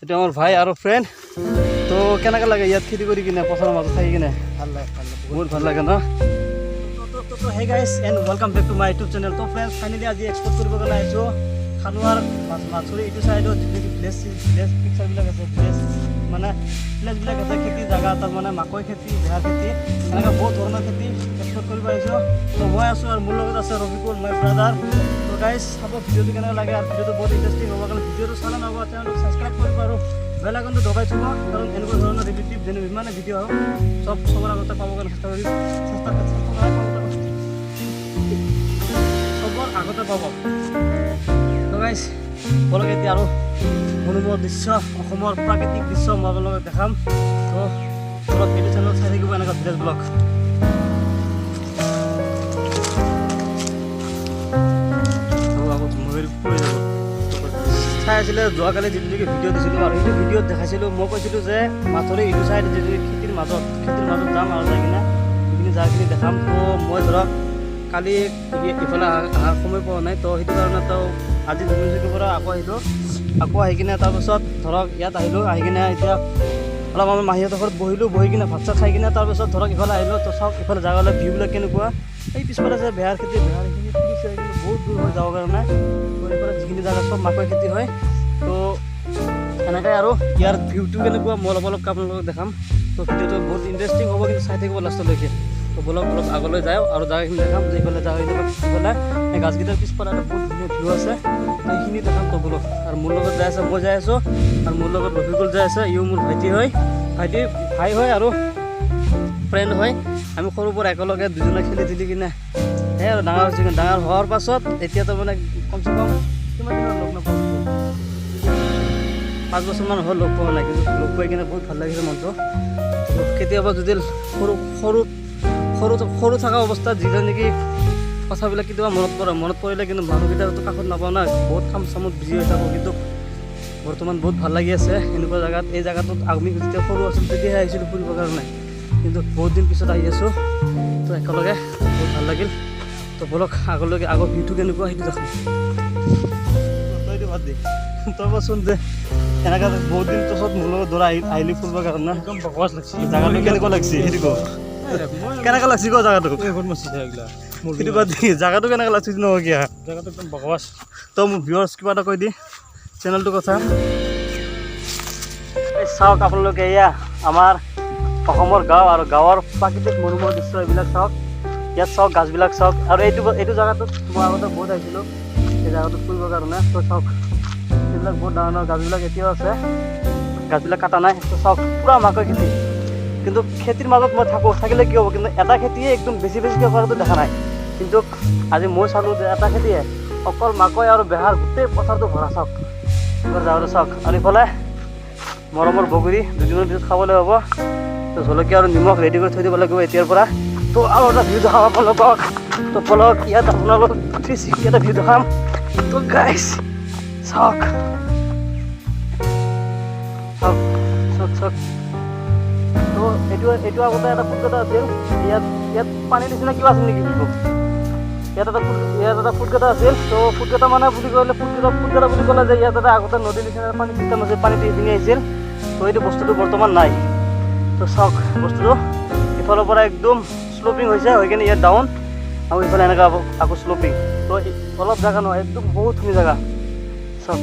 এটা আমাৰ ভাই আৰ ফ্ৰেন্ড তো কেনেকা লাগে ইয়াত খেতি কৰি কিনে পথাৰৰ মাজত থাকি কিনে ভাল লাগে বহুত ভাল লাগে ন তো hey guys and welcome back to my YouTube channel তো फ्रेंड्स ফাইনালি আজি এক্সপোর্ট কৰিব গলে আইছো খানুৱাৰ মাছৰি এইটো সাইডত যিটো প্লেস পিকচাৰ বিলাক আছে প্লেস মানে প্লেস বিলাক আছে খেতি জায়গা তাৰ মানে মাকৈ খেতি বেহাৰ খেতি এনেকা বহুত ধৰণৰ খেতি এক্সপোৰ্ট কৰিব আইছো তো মই আছো আৰু মোৰ লগত আছে ৰবিকুল মাই ব্ৰাদাৰ তো গাইস চাব ভিডিওটো কেনেকা লাগে আৰু ভিডিওটো বহুত ইন্টাৰেষ্টিং হ'ব কাৰণ ভিডিওটো চালে নহ'ব তেওঁলোক সাবস্ক্ৰাইব কৰিব আৰু বেল আইকনটো দবাই থব কাৰণ এনেকুৱা ধৰণৰ ৰিলেটিভ যেনে ইমানে ভিডিও হওক সবৰ আগতে পাব কাৰণে চেষ্টা কৰিম সবৰ আগতে পাব তো গাইস বলক এতিয়া আৰু মনোমোহা দৃশ্য অসমৰ প্ৰাকৃতিক দৃশ্য মই আপোনালোকক দেখাম তো অলপ ভিডিও চেনেলত চাই থাকিব এনেকুৱা ভিলেজ ব্লগ চাই আছিলে যোৱাকালি যিটো ভিডিঅ' দিছিলোঁ আৰু সেইটো ভিডিঅ'ত দেখাইছিলোঁ মই কৈছিলোঁ যে মাছৰে ইটো চাইড যিটো খেতিৰ মাজত যাম আৰু যাই কিনে সেইখিনি জাগাখিনি দেখাম তো মই ধৰক কালি ইফালে অহাৰ সময় পোৱা নাই তো সেইটো কাৰণে তো আজি ধুনীয়াকৈ পৰা আকৌ আহি কিনে তাৰপিছত ধৰক ইয়াত আহিলোঁ আহি কিনে এতিয়া অলপ আমি মাহীহঁতৰ ঘৰত বহি কিনে ভাত চাত খাই কিনে তাৰপিছত ধৰক ইফালে আহিলোঁ তো চাওক ইফালে জাগালৈ ভিউবিলাক কেনেকুৱা এই পিছফালে যে বেহাৰ খেতি বেহাৰখিনি ফুলিছে কিন্তু বহুত দূৰ হৈ যাবৰ কাৰণে তো এইফালে যিখিনি জাগা চব মাকৈ খেতি হয় তো এনেকৈ আৰু ইয়াৰ ভিউটো কেনেকুৱা মই অলপ আপোনালোকক দেখাম তো ভিডিঅ'টো বহুত ইণ্টাৰেষ্টিং হ'ব কিন্তু চাই থাকিব লাষ্টলৈকে তো বলক অলপ আগলৈ যাওঁ আৰু জাগাখিনি দেখাম যে এইফালে জাগাখিনি এই গাছকেইটাৰ পিছফালে এটা বহুত ধুনীয়া ভিউ আছে তো এইখিনি দেখাম তো বলক আৰু মোৰ লগত যাই আছে মই যাই আছোঁ আৰু মোৰ লগত ৰফিকুল যাই আছে ইও মোৰ ভাই হয় আৰু ফ্ৰেণ্ড হয় আমি সৰুৰ পৰা একেলগে দুজনে খেলি কিনে সেই আৰু ডাঙৰ হৈছে ডাঙৰ হোৱাৰ পাছত এতিয়া তাৰমানে কমচে কম কিমান দিনৰ লগ নাপাওঁ 5 বছৰমান হ'ল লগ পোৱা নাই কিন্তু লগ পাই কিনে বহুত ভাল লাগিছে মনটো কেতিয়াবা যদি সৰু থকা অৱস্থাত যিটো নেকি কথাবিলাক কেতিয়াবা মনত পৰিলে কিন্তু মানুহকেইটাতো কাষত নাপাওঁ না বহুত কাম চামত বিজি হৈ থাকোঁ কিন্তু বৰ্তমান বহুত ভাল লাগি আছে এনেকুৱা জেগাত এই জেগাটোত আমি যেতিয়া সৰু আছিলোঁ তেতিয়াহে আহিছিলোঁ ফুৰিবৰ কাৰণে কিন্তু বহুত দিন পিছত আহি আছোঁ তো একেলগে বহুত ভাল লাগিল তো বলক আগলৈকে আগৰ ভিউটো কেনেকুৱা সেইটো দেখাম তইতো বাদ দে তই কচোন যে এনেকৈ বহুত দিন পিছত মোৰ লগত দৌৰা আহিলি ফুৰিবৰ কাৰণে একদম বকৱাচ লাগছে জেগাটো কেনেকুৱা লাগছে সেইটো ক কেনেকুৱা লাগছে ক জেগাটো সেইটো বাদ দি জেগাটো কেনেকুৱা লাগছে নহয় কিয়া জেগাটো একদম বকৱাচ তই মোৰ ভিউৱাৰ্ছ কিবা এটা কৈ দি চেনেলটোৰ কথা এই চাওক আপোনালোকে এয়া আমাৰ অসমৰ গাঁও আৰু গাঁৱৰ প্ৰাকৃতিক মনোমোহা দৃশ্য এইবিলাক চাওক ইয়াত চাওক গাছবিলাক চাওক আৰু এইটো জেগাটোত মই আগতে বহুত আহিছিলোঁ এই জেগাটোত ফুৰিবৰ কাৰণে তো চাওক এইবিলাক বহুত ডাঙৰ গাছবিলাক এতিয়াও আছে গাছবিলাক কাটা নাই তো চাওক পূৰা মাকৈ খেতি কিন্তু খেতিৰ মাজত মই থাকিলে কি হ'ব কিন্তু এটা খেতিয়ে একদম বেছিকৈ কৰাটো দেখা নাই কিন্তু আজি মই চালোঁ যে এটা খেতিয়ে অকল মাকৈ আৰু বেহাৰ গোটেই পথাৰটো ভৰা চাওক যাওঁতে চাওক আৰু ইফালে মৰমৰ বগৰী দুদিনৰ পিছত খাবলৈ হ'ব তো জলকীয়া আৰু নিমখ ৰেডি কৰি থৈ দিব লাগিব এতিয়াৰ পৰা তো আৰু এটা ভিউ দেখাম আপোনালোকক তো বলক ইয়াত আপোনালোক 360 এটা ভিউ দেখাম তো গাইছ চাওক তো এইটো আগতে এটা ফুটকেটা আছিল ইয়াত পানীৰ নিচিনা কিবা আছিল নেকি ইয়াত এটা ফুটকেটা আছিল তো ফুটকেটা মানে বুলি ক'লে ফুটকেটা বুলি ক'লে যে ইয়াত এটা আগতে নদীৰ নিচিনা পানী চিষ্টেম আছিল পানীটো ইপিনে আহিছিল তো এইটো বস্তুটো বৰ্তমান নাই তো চাওক বস্তুটো ইফালৰ পৰা একদম শ্লপিং হৈছে হৈ কিনে ইয়াত ডাউন আৰু ইফালে এনেকুৱা আকৌ শ্লপিং তো অলপ জেগা নহয় একদম বহুত ধুনীয়া জেগা চাওক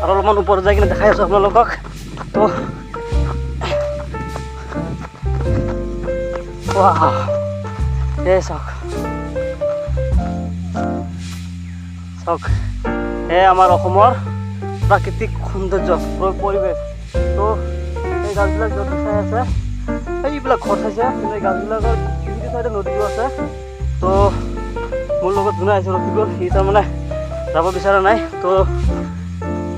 আৰু অলপমান ওপৰত যাই কিনে দেখাই আছোঁ আপোনালোকক তো এই চাওক এই আমাৰ অসমৰ প্ৰাকৃতিক সৌন্দৰ্য পৰিৱেশ তো এই গাছবিলাক য'ত চাই আছে এইবিলাক ঘৰ চাইছে কিন্তু এই গাছবিলাকৰ ইটো চাইডে নদীটো আছে তো মোৰ লগত যোনে আহিছে ৰখিব সি তাৰমানে যাব বিচৰা নাই তো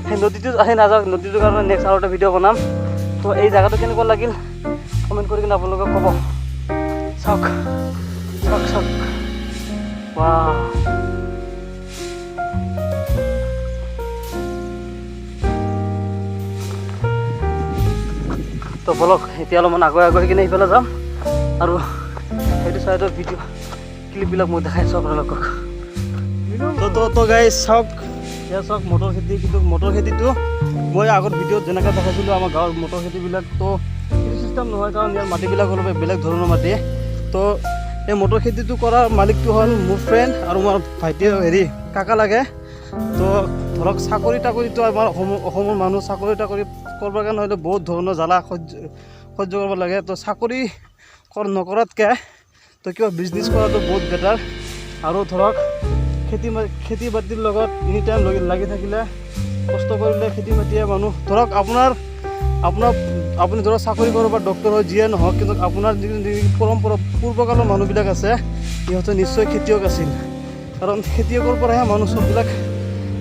সেই নদীটো আহি নাযাওক নদীটোৰ কাৰণে নেক্সট আৰু এটা ভিডিঅ' বনাম তো এই জেগাটো কেনেকুৱা লাগিল কমেণ্ট কৰি কিনে আপোনালোকক ক'ব চাওক ৱাও তো বলক এতিয়া অলপমান আগুৱাই কিনে এইফালে যাম আৰু সেইটো চাইডৰ ভিডিঅ' ক্লিপবিলাক মই দেখাইছোঁ আপোনালোকক তো তো গাইজ চাওক এয়া চাওক মটৰ খেতি, কিন্তু মটৰ খেতিটো মই আগৰ ভিডিঅ'ত যেনেকৈ দেখাইছিলোঁ আমাৰ গাঁৱৰ মটৰ খেতিবিলাক, তো সেইটো চিষ্টেম নহয়, কাৰণ ইয়াৰ মাটিবিলাক অলপ বেলেগ ধৰণৰ মাটি। তো এই মটৰ খেতিটো কৰাৰ মালিকটো হ'ল মোৰ ফ্ৰেণ্ড আৰু মোৰ ভাইটি কাকা লাগে। তো ধৰক চাকৰি তাকৰিটো আমাৰ অসমৰ মানুহ চাকৰি তাকৰি কৰিবৰ কাৰণে হ'লে বহুত ধৰণৰ জ্বালা সহ্য কৰিব লাগে। তো চাকৰি নকৰাতকৈ তো কিবা বিজনেছ কৰাটো বহুত বেটাৰ। আৰু ধৰক খেতি বাতিৰ লগত এনি টাইম লাগি থাকিলে, কষ্ট কৰিলে খেতি বাতিয়ে মানুহ ধৰক আপুনি ধৰক চাকৰি কৰিব বা ডক্টৰ হয় যিয়ে নহওক, কিন্তু আপোনাৰ যি পৰম্পৰা পূৰ্বকালৰ মানুহবিলাক আছে সিহঁতে নিশ্চয় খেতিয়ক আছিল, কাৰণ খেতিয়কৰ পৰাহে মানুহ চববিলাক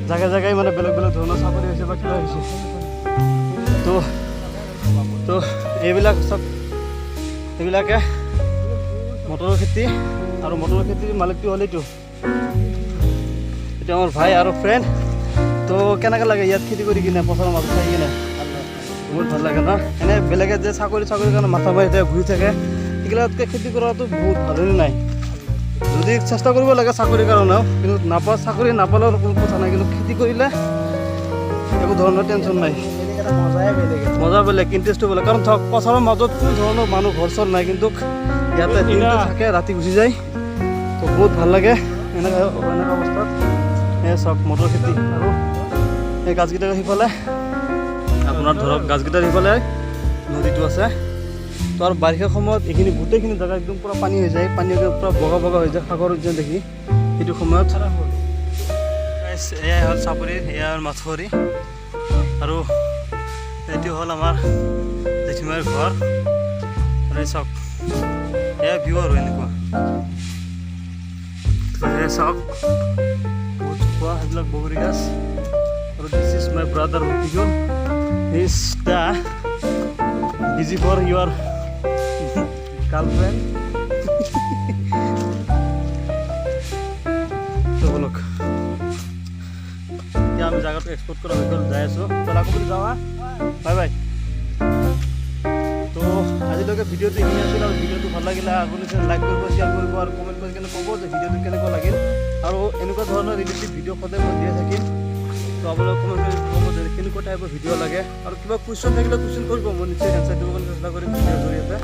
জাগাই মানে বেলেগ বেলেগ ধৰণৰ চাকৰি হৈছে বা কিবা হৈছে। তো এইবিলাক চব এইবিলাকে মটৰৰ খেতি, আৰু মটৰৰ খেতিৰ মালিকটো হ'লেইতো এইটো আমাৰ ভাই আৰু ফ্ৰেণ্ড। তো কেনেকৈ লাগে ইয়াত খেতি কৰি কিনে, পথাৰৰ মাজত থাকি কিনে? বহুত ভাল লাগে ন? এনে বেলেগে যে চাকৰিৰ কাৰণে মাথা মাৰি ঘূৰি থাকে, সেইগিলাতকৈ খেতি কৰাটো বহুত ভালেই নাই। যদি চেষ্টা কৰিব লাগে চাকৰিৰ কাৰণেও, কিন্তু চাকৰি নাপালেও কোনো কথা নাই, কিন্তু খেতি কৰিলে একো ধৰণৰ টেনশ্যন নাই, মজা বেলেগ, ইণ্টাৰেষ্টটো বেলেগ। কাৰণ ধৰক পথাৰৰ মাজত কোনো ধৰণৰ মানুহ ঘৰ চৰ নাই, কিন্তু ইয়াতে দিনটো থাকে ৰাতি গুচি যায়, তো বহুত ভাল লাগে এনেকুৱা অৱস্থাত। এই চাওক মটৰ খেতি, আৰু এই গাছকেইটাৰ সিফালে আপোনাৰ ধৰক গাছকেইটাৰ সিফালে নদীটো আছে। তো আৰু বাৰিষা সময়ত এইখিনি গোটেইখিনি জেগা একদম পূৰা পানী হৈ যায়, পানী পূৰা বগা হৈ যায় সাগৰ যেন দেখি সেইটো সময়ত। এয়াই হ'ল চাপৰিৰ, এয়া হ'ল মাথুৰি, আৰু এইটো হ'ল আমাৰ জেঠীমাৰ ঘৰ। আৰু চাওক এয়া ভিউ আৰু এনেকুৱা চাওক বহুত খোৱা সেইবিলাক বগৰী গাছ। আৰু দিছ ইজ মাই ব্ৰাদাৰ ৰুটিকুল, is the busy for your girlfriend. বলক এতিয়া আমি জায়গাটো এক্সপ্লোৰ কৰা হৈ গ'ল, যাই আছোঁ। আকৌ বুলি যাওঁ, বাই বাই। তো আজিলৈকে ভিডিঅ'টো এইখিনি আছিল, আৰু ভিডিঅ'টো ভাল লাগিলে আপুনি লাইক কৰিব, শ্বেয়াৰ কৰিব, আৰু কমেণ্ট কৰি কিনে ক'ব যে ভিডিঅ'টো কেনেকুৱা লাগিল। আৰু এনেকুৱা ধৰণৰ ৰিলেটিভ ভিডিঅ' সদায় মই দিয়ে থাকিম। তো আপোনালোকে কমেণ্ট কৰি ক'ব যে কেনেকুৱা টাইপৰ ভিডিঅ' লাগে, আৰু কিবা কুৱেশ্যন থাকিলে কুৱেশ্যন কৰিব, মই নিশ্চয় এনচাৰ দিব কাৰণে চেষ্টা কৰিম ভিডিঅ'ৰ জৰিয়তে।